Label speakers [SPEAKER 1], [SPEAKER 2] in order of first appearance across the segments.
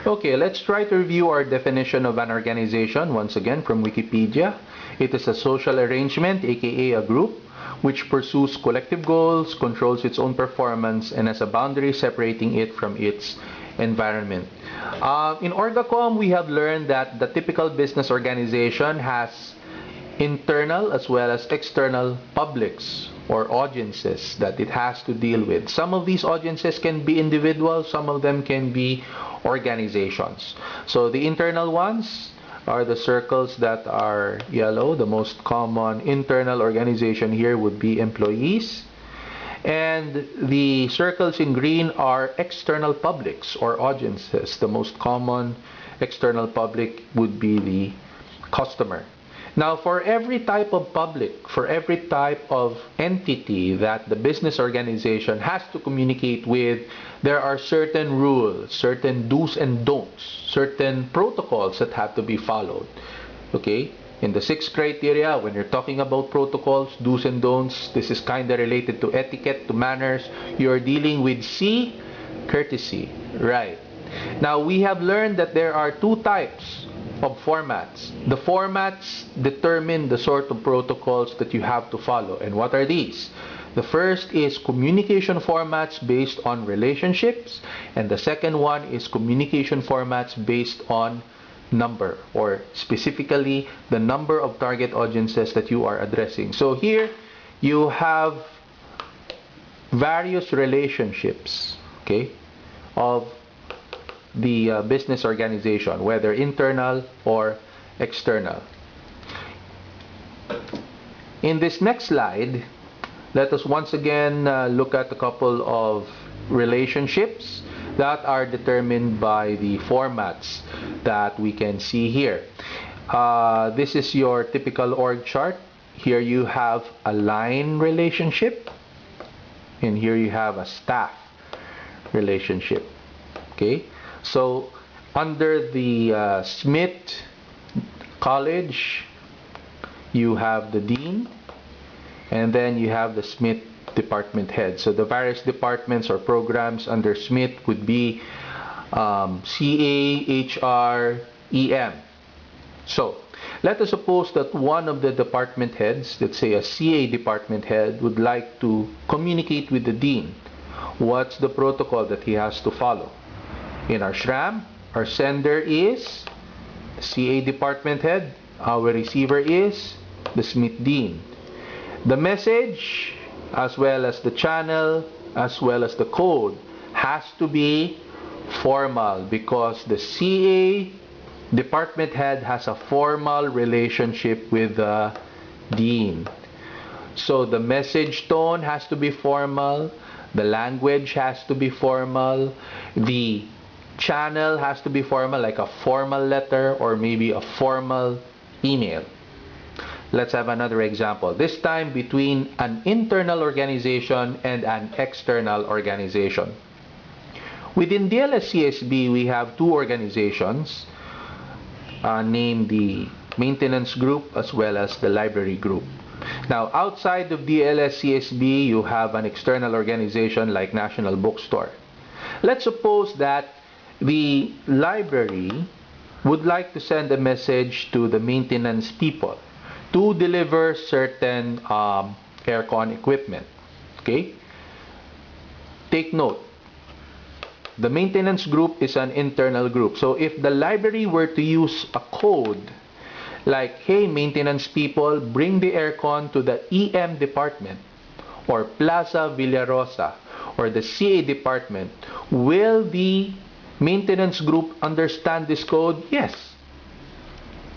[SPEAKER 1] Okay, let's try to review our definition of an organization once again from Wikipedia. It is a social arrangement, aka a group, which pursues collective goals, controls its own performance, and has a boundary separating it from its environment. In Orgacom, we have learned that the typical business organization has internal as well as external publics or audiences that it has to deal with. Some of these audiences can be individuals, some of them can be organizations. So the internal ones are the circles that are yellow. The most common internal organization here would be employees. And the circles in green are external publics or audiences. The most common external public would be the customer. Now, for every type of public, for every type of entity that the business organization has to communicate with, there are certain rules, certain do's and don'ts, certain protocols that have to be followed. Okay? In the 6 criteria, when you're talking about protocols, do's and don'ts, this is kind of related to etiquette, to manners. You're dealing with C, courtesy. Right. Now, we have learned that there are 2 types of formats. The formats determine the sort of protocols that you have to follow. And what are these? The first is communication formats based on relationships, and the second one is communication formats based on number, or specifically the number of target audiences that you are addressing. So here you have various relationships, okay, of the business organization, whether internal or external. In this next slide, let us once again look at a couple of relationships that are determined by the formats that we can see here. This is your typical org chart. Here you have a line relationship, and here you have a staff relationship. Okay? So, under the Smith College, you have the dean, and then you have the Smith department head. So, the various departments or programs under Smith would be CA, HR, EM. So, let us suppose that one of the department heads, let's say a CA department head, would like to communicate with the dean. What's the protocol that he has to follow? In our SRAM, our sender is CA department head. Our receiver is the Smith Dean. The message, as well as the channel, as well as the code, has to be formal, because the CA department head has a formal relationship with the Dean. So the message tone has to be formal, the language has to be formal, the channel has to be formal, like a formal letter or maybe a formal email. Let's have another example. This time between an internal organization and an external organization. Within DLS-CSB, we have 2 organizations named the maintenance group as well as the library group. Now, outside of DLS-CSB, you have an external organization like National Bookstore. Let's suppose that the library would like to send a message to the maintenance people to deliver certain aircon equipment. Okay? Take note, the maintenance group is an internal group. So if the library were to use a code like, hey, maintenance people, bring the aircon to the EM department or Plaza Villarosa or the CA department, will the maintenance group understand this code? Yes.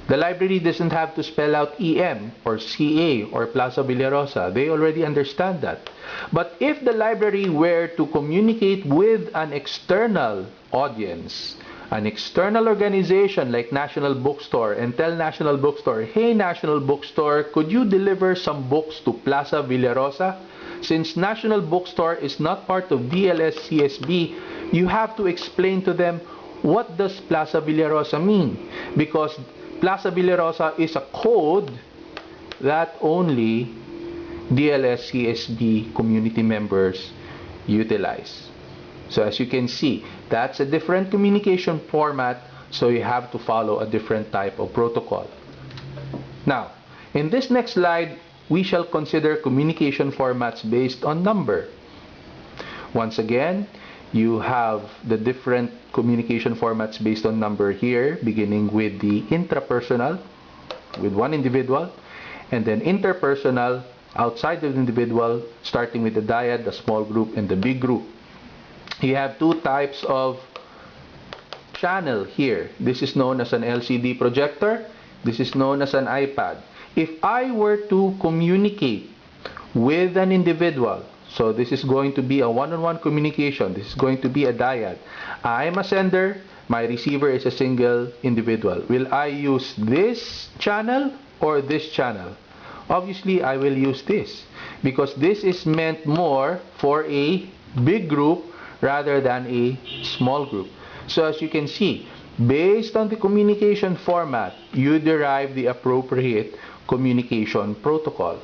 [SPEAKER 1] The library doesn't have to spell out EM or CA or Plaza Villarosa. They already understand that. But if the library were to communicate with an external audience, an external organization like National Bookstore, and tell National Bookstore, hey National Bookstore, could you deliver some books to Plaza Villarosa? Since National Bookstore is not part of DLS-CSB, you have to explain to them, what does Plaza Villarosa mean? Because Plaza Villarosa is a code that only DLS-CSB community members utilize. So as you can see, that's a different communication format, so you have to follow a different type of protocol. Now, in this next slide, we shall consider communication formats based on number. Once again, you have the different communication formats based on number here, beginning with the intrapersonal, with one individual, and then interpersonal, outside of the individual, starting with the dyad, the small group, and the big group. You have two types of channel here. This is known as an LCD projector. This is known as an iPad. If I were to communicate with an individual, so this is going to be a one-on-one communication. This is going to be a dyad. I'm a sender. My receiver is a single individual. Will I use this channel or this channel? Obviously, I will use this because this is meant more for a big group rather than a small group. So as you can see, based on the communication format, you derive the appropriate communication protocol.